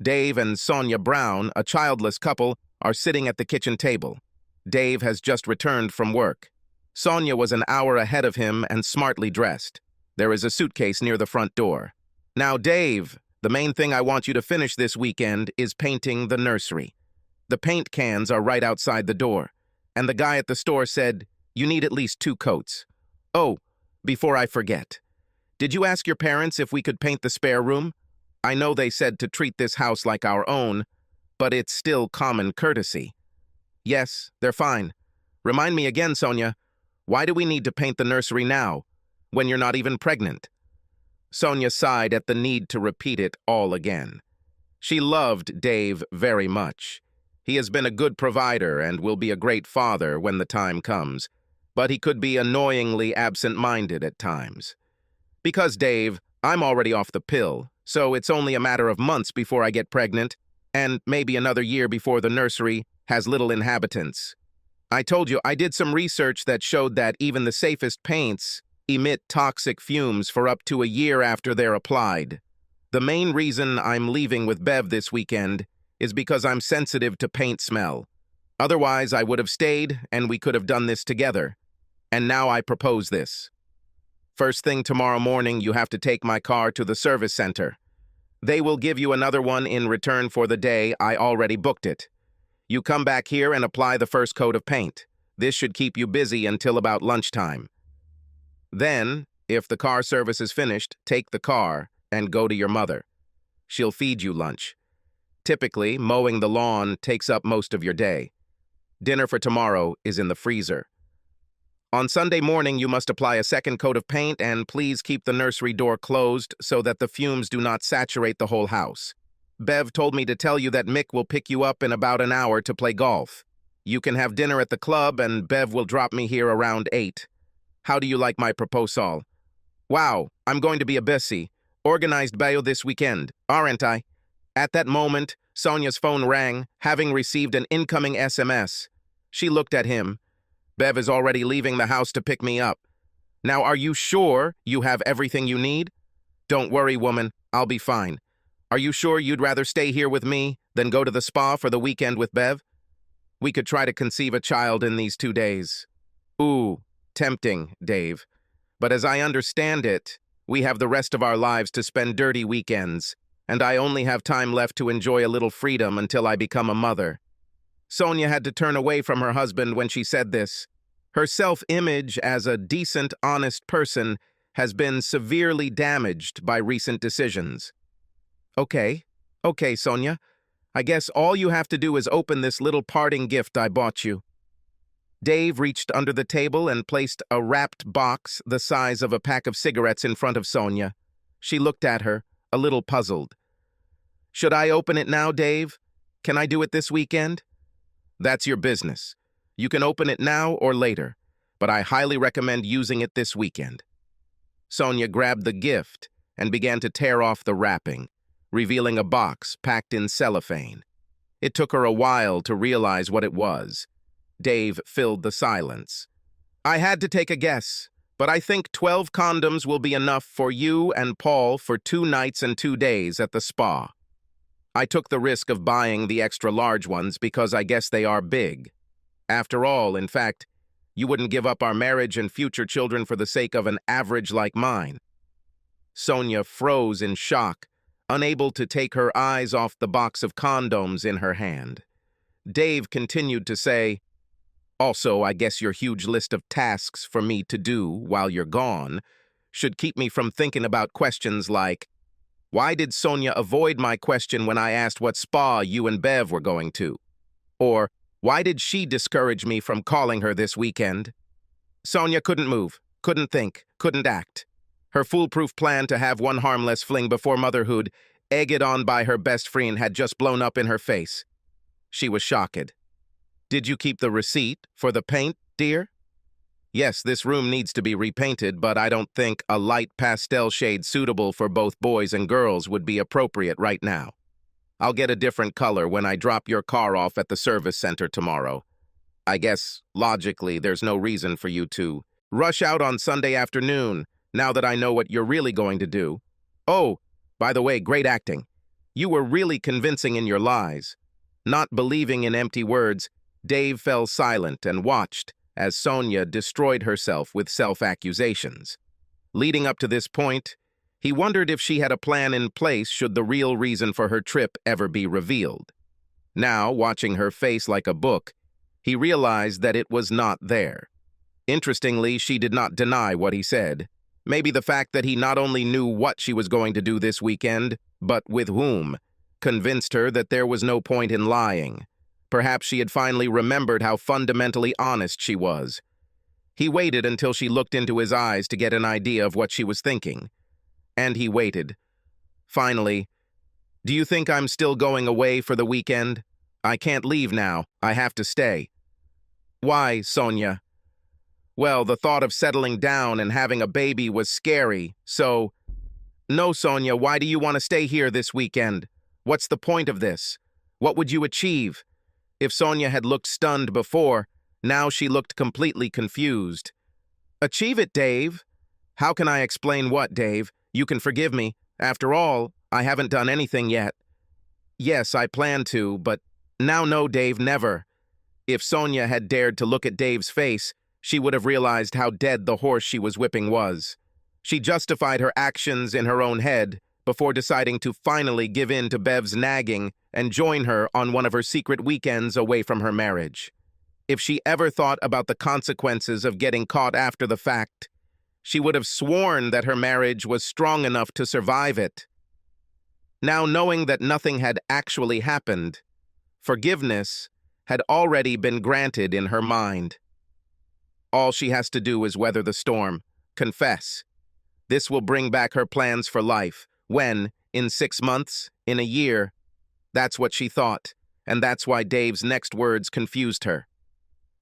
Dave and Sonia Brown, a childless couple, are sitting at the kitchen table. Dave has just returned from work. Sonia was an hour ahead of him and smartly dressed. There is a suitcase near the front door. Now, Dave, the main thing I want you to finish this weekend is painting the nursery. The paint cans are right outside the door, and the guy at the store said, you need at least 2 coats. Oh, before I forget, did you ask your parents if we could paint the spare room? I know they said to treat this house like our own, but it's still common courtesy. Yes, they're fine. Remind me again, Sonia, why do we need to paint the nursery now, when you're not even pregnant? Sonia sighed at the need to repeat it all again. She loved Dave very much. He has been a good provider and will be a great father when the time comes, but he could be annoyingly absent-minded at times. Because, Dave, I'm already off the pill, so it's only a matter of months before I get pregnant, and maybe another year before the nursery has little inhabitants. I told you I did some research that showed that even the safest paints emit toxic fumes for up to a year after they're applied. The main reason I'm leaving with Bev this weekend is because I'm sensitive to paint smell. Otherwise, I would have stayed and we could have done this together. And now I propose this. First thing tomorrow morning, you have to take my car to the service center. They will give you another one in return for the day I already booked it. You come back here and apply the first coat of paint. This should keep you busy until about lunchtime. Then, if the car service is finished, take the car and go to your mother. She'll feed you lunch. Typically, mowing the lawn takes up most of your day. Dinner for tomorrow is in the freezer. On Sunday morning, you must apply a second coat of paint and please keep the nursery door closed so that the fumes do not saturate the whole house. Bev told me to tell you that Mick will pick you up in about an hour to play golf. You can have dinner at the club and Bev will drop me here around 8. How do you like my proposal? Wow, I'm going to be a busy, organized bayo this weekend, aren't I? At that moment, Sonia's phone rang, having received an incoming SMS. She looked at him. Bev is already leaving the house to pick me up. Now, are you sure you have everything you need? Don't worry, woman, I'll be fine. Are you sure you'd rather stay here with me than go to the spa for the weekend with Bev? We could try to conceive a child in these 2 days. Ooh, tempting, Dave. But as I understand it, we have the rest of our lives to spend dirty weekends, and I only have time left to enjoy a little freedom until I become a mother. Sonia had to turn away from her husband when she said this. Her self-image as a decent, honest person has been severely damaged by recent decisions. Okay, Sonia. I guess all you have to do is open this little parting gift I bought you. Dave reached under the table and placed a wrapped box the size of a pack of cigarettes in front of Sonia. She looked at her, a little puzzled. Should I open it now, Dave? Can I do it this weekend? That's your business. You can open it now or later, but I highly recommend using it this weekend. Sonia grabbed the gift and began to tear off the wrapping, revealing a box packed in cellophane. It took her a while to realize what it was. Dave filled the silence. I had to take a guess, but I think 12 condoms will be enough for you and Paul for 2 nights and 2 days at the spa. I took the risk of buying the extra large ones because I guess they are big. After all, in fact, you wouldn't give up our marriage and future children for the sake of an average like mine. Sonia froze in shock, unable to take her eyes off the box of condoms in her hand. Dave continued to say, also, I guess your huge list of tasks for me to do while you're gone should keep me from thinking about questions like, why did Sonia avoid my question when I asked what spa you and Bev were going to? Or, why did she discourage me from calling her this weekend? Sonia couldn't move, couldn't think, couldn't act. Her foolproof plan to have one harmless fling before motherhood, egged on by her best friend, had just blown up in her face. She was shocked. Did you keep the receipt for the paint, dear? Yes, this room needs to be repainted, but I don't think a light pastel shade suitable for both boys and girls would be appropriate right now. I'll get a different color when I drop your car off at the service center tomorrow. I guess, logically, there's no reason for you to rush out on Sunday afternoon, now that I know what you're really going to do. Oh, by the way, great acting. You were really convincing in your lies." Not believing in empty words, Dave fell silent and watched as Sonia destroyed herself with self-accusations. Leading up to this point, he wondered if she had a plan in place should the real reason for her trip ever be revealed. Now, watching her face like a book, he realized that it was not there. Interestingly, she did not deny what he said. Maybe the fact that he not only knew what she was going to do this weekend, but with whom, convinced her that there was no point in lying. Perhaps she had finally remembered how fundamentally honest she was. He waited until she looked into his eyes to get an idea of what she was thinking. And he waited. Finally, "Do you think I'm still going away for the weekend? I can't leave now. I have to stay." "Why, Sonia?" "Well, the thought of settling down and having a baby was scary, so—" "No, Sonia, why do you want to stay here this weekend? What's the point of this? What would you achieve?" If Sonia had looked stunned before, now she looked completely confused. "Achieve it, Dave." "How can I explain what, Dave? You can forgive me. After all, I haven't done anything yet." "Yes, I plan to, but now no, Dave, never." If Sonia had dared to look at Dave's face, she would have realized how dead the horse she was whipping was. She justified her actions in her own head before deciding to finally give in to Bev's nagging and join her on one of her secret weekends away from her marriage. If she ever thought about the consequences of getting caught after the fact, she would have sworn that her marriage was strong enough to survive it. Now, knowing that nothing had actually happened, forgiveness had already been granted in her mind. All she has to do is weather the storm, confess. This will bring back her plans for life. When? In 6 months? In a year? That's what she thought, and that's why Dave's next words confused her.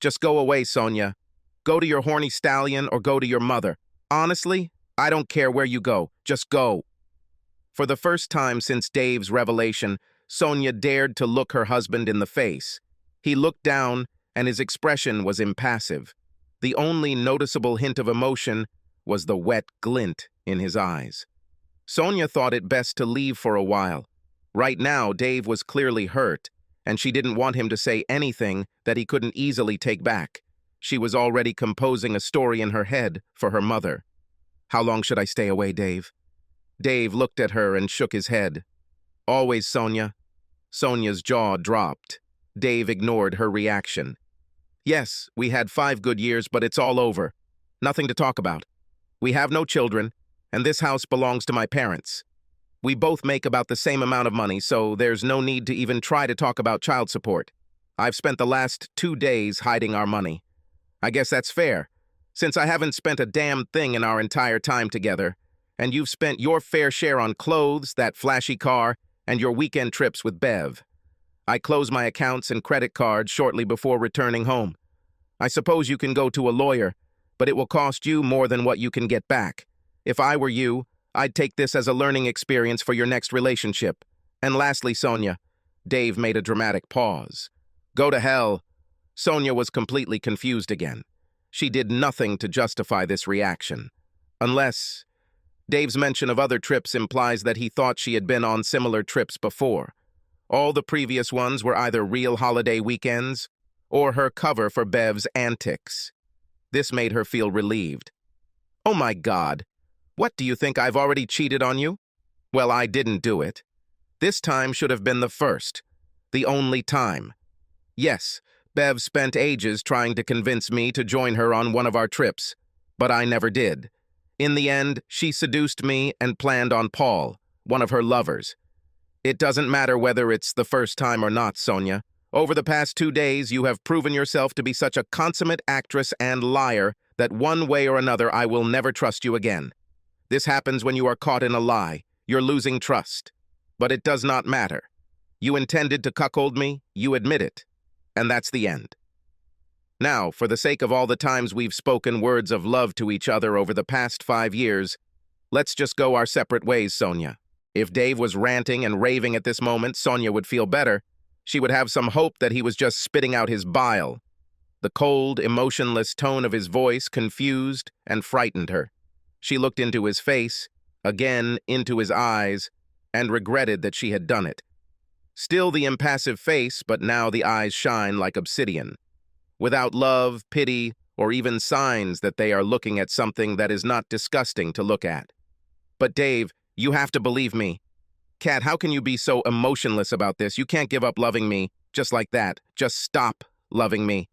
"Just go away, Sonia. Go to your horny stallion or go to your mother. Honestly, I don't care where you go. Just go." For the first time since Dave's revelation, Sonia dared to look her husband in the face. He looked down, and his expression was impassive. The only noticeable hint of emotion was the wet glint in his eyes. Sonia thought it best to leave for a while. Right now, Dave was clearly hurt, and she didn't want him to say anything that he couldn't easily take back. She was already composing a story in her head for her mother. "How long should I stay away, Dave?" Dave looked at her and shook his head. "Always, Sonia." Sonia's jaw dropped. Dave ignored her reaction. "Yes, we had 5 good years, but it's all over. Nothing to talk about. We have no children, and this house belongs to my parents. We both make about the same amount of money, so there's no need to even try to talk about child support. I've spent the last 2 days hiding our money. I guess that's fair, since I haven't spent a damn thing in our entire time together, and you've spent your fair share on clothes, that flashy car, and your weekend trips with Bev. I close my accounts and credit cards shortly before returning home. I suppose you can go to a lawyer, but it will cost you more than what you can get back. If I were you, I'd take this as a learning experience for your next relationship. And lastly, Sonia." Dave made a dramatic pause. "Go to hell." Sonia was completely confused again. She did nothing to justify this reaction. Unless Dave's mention of other trips implies that he thought she had been on similar trips before. All the previous ones were either real holiday weekends or her cover for Bev's antics. This made her feel relieved. "Oh my God, what, do you think I've already cheated on you? Well, I didn't do it. This time should have been the first, the only time. Yes, Bev spent ages trying to convince me to join her on one of our trips, but I never did. In the end, she seduced me and planned on Paul, one of her lovers. It doesn't matter whether it's the first time or not, Sonia. Over the past 2 days, you have proven yourself to be such a consummate actress and liar that one way or another I will never trust you again. This happens when you are caught in a lie. You're losing trust. But it does not matter. You intended to cuckold me, you admit it. And that's the end. Now, for the sake of all the times we've spoken words of love to each other over the past 5 years, let's just go our separate ways, Sonia. If Dave was ranting and raving at this moment, Sonia would feel better. She would have some hope that he was just spitting out his bile. The cold, emotionless tone of his voice confused and frightened her. She looked into his face, again into his eyes, and regretted that she had done it. Still the impassive face, but now the eyes shine like obsidian, without love, pity, or even signs that they are looking at something that is not disgusting to look at. But Dave, you have to believe me. Kat, how can you be so emotionless about this? You can't give up loving me just like that. Just stop loving me.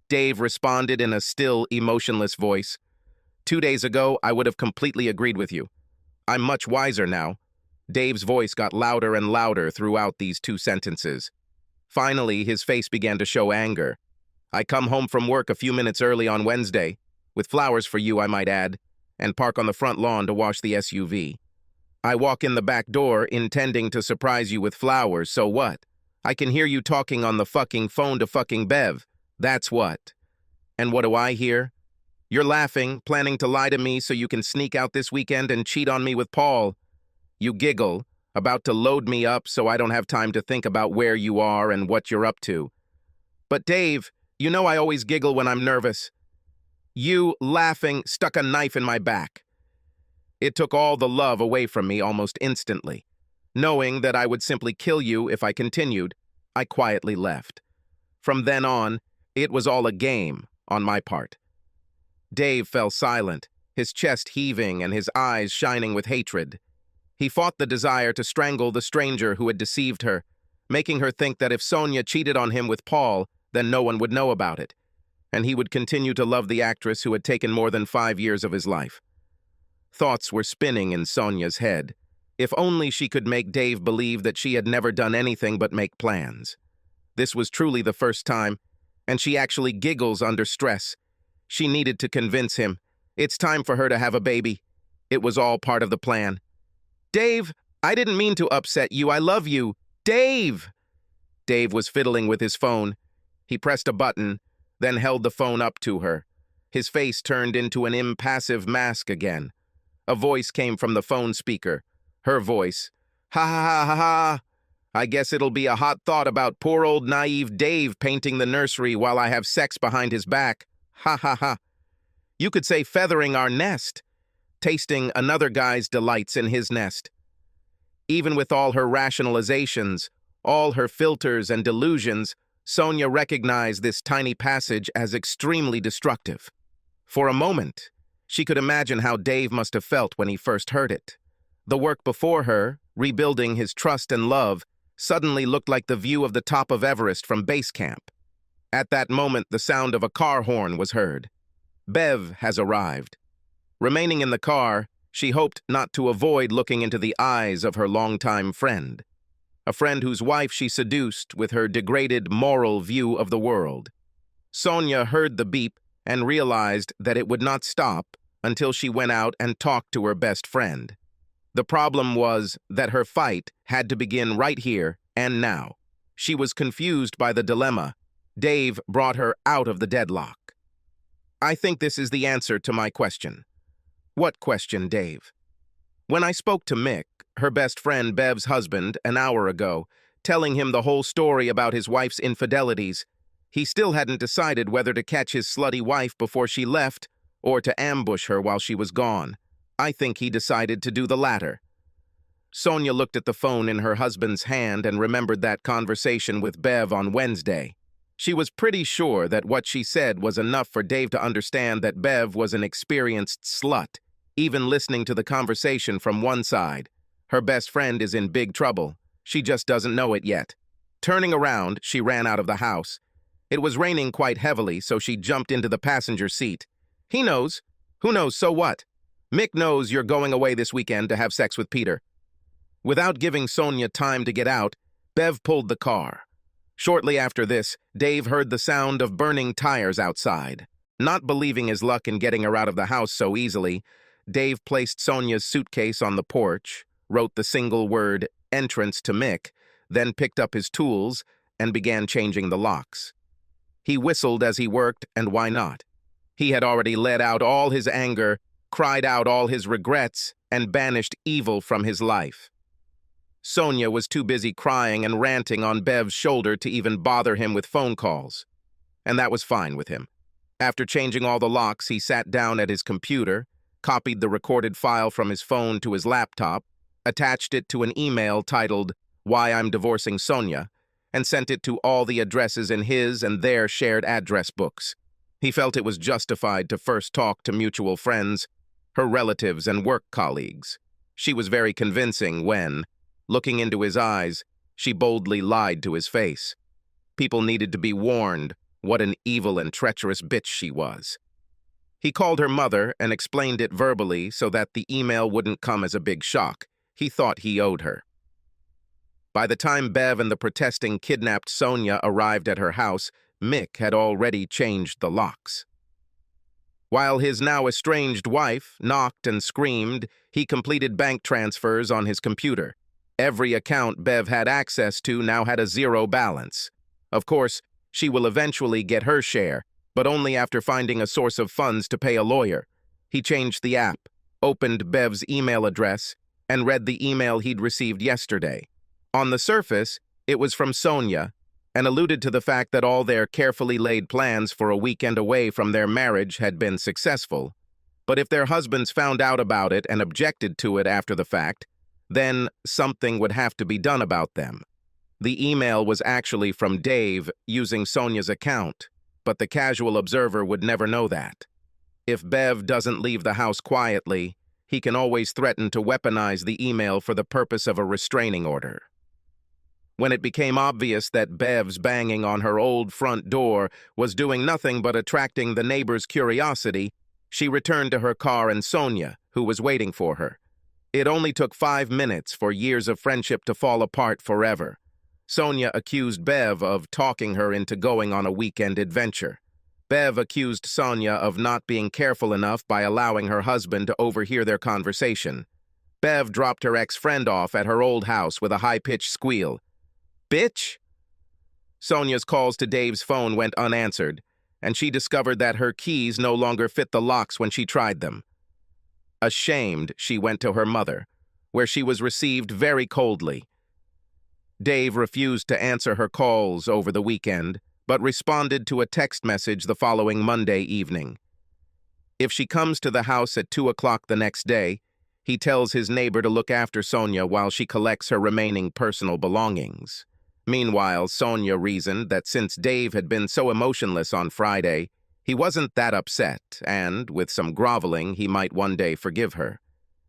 Dave responded in a still, emotionless voice. 2 days ago, I would have completely agreed with you. I'm much wiser now. Dave's voice got louder and louder throughout these 2 sentences. Finally, his face began to show anger. I come home from work a few minutes early on Wednesday, with flowers for you, I might add, and park on the front lawn to wash the SUV. I walk in the back door intending to surprise you with flowers, so what? I can hear you talking on the fucking phone to fucking Bev. That's what. And what do I hear? You're laughing, planning to lie to me so you can sneak out this weekend and cheat on me with Paul. You giggle, about to load me up so I don't have time to think about where you are and what you're up to. But Dave, you know I always giggle when I'm nervous. You, laughing, stuck a knife in my back. It took all the love away from me almost instantly. Knowing that I would simply kill you if I continued, I quietly left. From then on, it was all a game on my part. Dave fell silent, his chest heaving and his eyes shining with hatred. He fought the desire to strangle the stranger who had deceived her, making her think that if Sonia cheated on him with Paul, then no one would know about it, and he would continue to love the actress who had taken more than 5 years of his life. Thoughts were spinning in Sonia's head. If only she could make Dave believe that she had never done anything but make plans. This was truly the first time, and she actually giggles under stress. She needed to convince him. It's time for her to have a baby. It was all part of the plan. Dave, I didn't mean to upset you. I love you. Dave! Dave was fiddling with his phone. He pressed a button, then held the phone up to her. His face turned into an impassive mask again. A voice came from the phone speaker. Her voice. Ha ha ha ha ha. I guess it'll be a hot thought about poor old naive Dave painting the nursery while I have sex behind his back. Ha ha ha. You could say feathering our nest, tasting another guy's delights in his nest. Even with all her rationalizations, all her filters and delusions, Sonia recognized this tiny passage as extremely destructive. For a moment, she could imagine how Dave must have felt when he first heard it. The work before her, rebuilding his trust and love, suddenly looked like the view of the top of Everest from base camp. At that moment, the sound of a car horn was heard. Bev has arrived. Remaining in the car, she hoped not to avoid looking into the eyes of her longtime friend. A friend whose wife she seduced with her degraded moral view of the world. Sonia heard the beep and realized that it would not stop until she went out and talked to her best friend. The problem was that her fight had to begin right here and now. She was confused by the dilemma. Dave brought her out of the deadlock. I think this is the answer to my question. What question, Dave? When I spoke to Mick, her best friend Bev's husband, an hour ago, telling him the whole story about his wife's infidelities, he still hadn't decided whether to catch his slutty wife before she left or to ambush her while she was gone. I think he decided to do the latter. Sonia looked at the phone in her husband's hand and remembered that conversation with Bev on Wednesday. She was pretty sure that what she said was enough for Dave to understand that Bev was an experienced slut, even listening to the conversation from one side. Her best friend is in big trouble. She just doesn't know it yet. Turning around, she ran out of the house. It was raining quite heavily, so she jumped into the passenger seat. He knows. Who knows, so what? Mick knows you're going away this weekend to have sex with Peter. Without giving Sonia time to get out, Bev pulled the car. Shortly after this, Dave heard the sound of burning tires outside. Not believing his luck in getting her out of the house so easily, Dave placed Sonia's suitcase on the porch, wrote the single word, entrance to Mick, then picked up his tools and began changing the locks. He whistled as he worked, and why not? He had already let out all his anger, cried out all his regrets, and banished evil from his life. Sonia was too busy crying and ranting on Bev's shoulder to even bother him with phone calls. And that was fine with him. After changing all the locks, he sat down at his computer, copied the recorded file from his phone to his laptop, attached it to an email titled, "Why I'm Divorcing Sonia," and sent it to all the addresses in his and their shared address books. He felt it was justified to first talk to mutual friends, her relatives and work colleagues. She was very convincing when, looking into his eyes, she boldly lied to his face. People needed to be warned what an evil and treacherous bitch she was. He called her mother and explained it verbally so that the email wouldn't come as a big shock. He thought he owed her. By the time Bev and the protesting kidnapped Sonia arrived at her house, Mick had already changed the locks. While his now estranged wife knocked and screamed, he completed bank transfers on his computer. Every account Bev had access to now had a zero balance. Of course, she will eventually get her share, but only after finding a source of funds to pay a lawyer. He changed the app, opened Bev's email address, and read the email he'd received yesterday. On the surface, it was from Sonia, and alluded to the fact that all their carefully laid plans for a weekend away from their marriage had been successful. But if their husbands found out about it and objected to it after the fact, then something would have to be done about them. The email was actually from Dave using Sonia's account, but the casual observer would never know that. If Bev doesn't leave the house quietly, he can always threaten to weaponize the email for the purpose of a restraining order. When it became obvious that Bev's banging on her old front door was doing nothing but attracting the neighbors' curiosity, she returned to her car and Sonia, who was waiting for her. It only took 5 minutes for years of friendship to fall apart forever. Sonia accused Bev of talking her into going on a weekend adventure. Bev accused Sonia of not being careful enough by allowing her husband to overhear their conversation. Bev dropped her ex-friend off at her old house with a high-pitched squeal. "Bitch!" Sonia's calls to Dave's phone went unanswered, and she discovered that her keys no longer fit the locks when she tried them. Ashamed, she went to her mother, where she was received very coldly. Dave refused to answer her calls over the weekend, but responded to a text message the following Monday evening. If she comes to the house at 2 o'clock the next day, he tells his neighbor to look after Sonia while she collects her remaining personal belongings. Meanwhile, Sonia reasoned that since Dave had been so emotionless on Friday, he wasn't that upset, and, with some groveling, he might one day forgive her.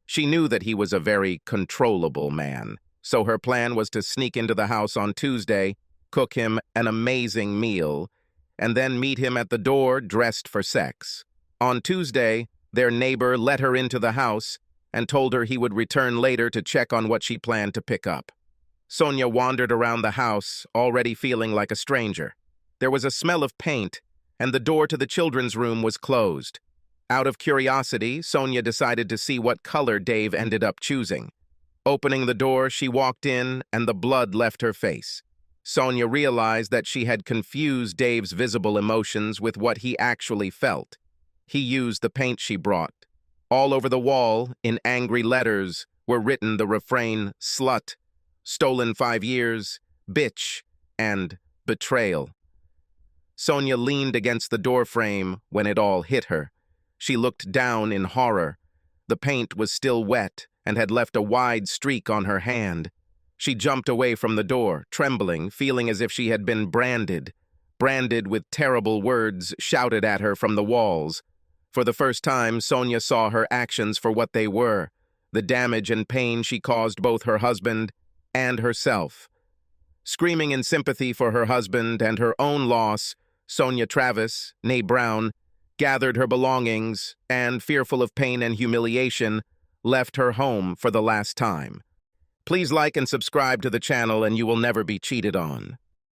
She knew that he was a very controllable man, so her plan was to sneak into the house on Tuesday, cook him an amazing meal, and then meet him at the door dressed for sex. On Tuesday, their neighbor let her into the house and told her he would return later to check on what she planned to pick up. Sonia wandered around the house, already feeling like a stranger. There was a smell of paint, and the door to the children's room was closed. Out of curiosity, Sonia decided to see what color Dave ended up choosing. Opening the door, she walked in, and the blood left her face. Sonia realized that she had confused Dave's visible emotions with what he actually felt. He used the paint she brought. All over the wall, in angry letters, were written the refrain, "Slut," "Stolen 5 years," "Bitch," and "Betrayal." Sonia leaned against the doorframe when it all hit her. She looked down in horror. The paint was still wet and had left a wide streak on her hand. She jumped away from the door, trembling, feeling as if she had been branded with terrible words shouted at her from the walls. For the first time, Sonia saw her actions for what they were, the damage and pain she caused both her husband and herself. Screaming in sympathy for her husband and her own loss, Sonia Travis, née Brown, gathered her belongings and, fearful of pain and humiliation, left her home for the last time. Please like and subscribe to the channel and you will never be cheated on.